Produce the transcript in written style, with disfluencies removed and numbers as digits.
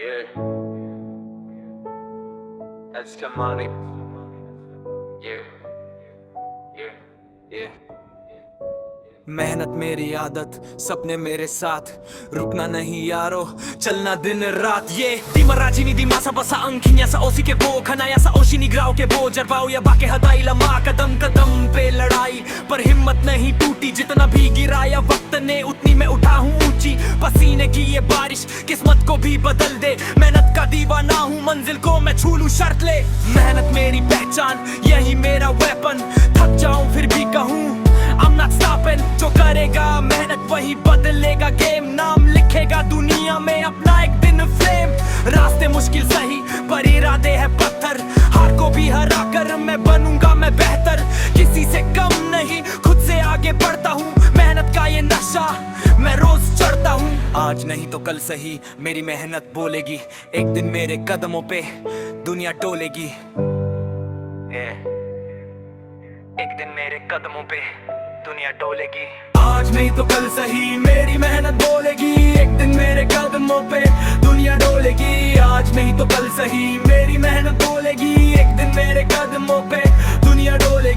Yeah. That's the money. Yeah. Yeah. Yeah. मेहनत मेरी आदत, सपने मेरे साथ, रुकना नहीं यारो, चलना दिन रात. ये Dimaraji ni di masa basa ang kinya sa osi ke bo, खनाया सा ओशी ni ग्राव के बो, जरबाओ या बाके हदाई लमा, कदम कदम पे लड़ाई, पर हिम्मत नहीं टूटी. जितना भी गिराया वक्त ने उतनी मैं उठा हूँ ऊंची. पसीने की ये बारिश किस्मत को भी बदल दे. मेहनत का दीवाना हूँ, मंजिल को मैं छू लूं शर्त ले. मेहनत मेरी पहचान, यही मेरा वेपन. थक जाऊं फिर भी कहूँ I'm not stopping. जो करेगा मेहनत वही बदलेगा गेम. नाम लिखेगा दुनिया में अपना एक दिन फ्लेम. रास्ते मुश्किल सही पर इरादे है पत्थर. हार को भी हरा कर मैं बनूंगा मैं बेहतर. किसी से कम नहीं, खुद से आगे बढ़ता हूँ. मेहनत का ये नशा मैं रोज चढ़ता हूँ. आज नहीं तो कल सही मेरी मेहनत बोलेगी. एक दिन मेरे कदमों पे दुनिया डोलेगी. एक दिन मेरे कदमों पे दुनिया डोलेगी. आज नहीं तो कल सही मेरी मेहनत बोलेगी. एक दिन मेरे कदमों पे दुनिया डोलेगी. आज नहीं तो कल सही मेरी मेहनत बोलेगी. एक दिन मेरे कदमों पे दुनिया डोलेगी.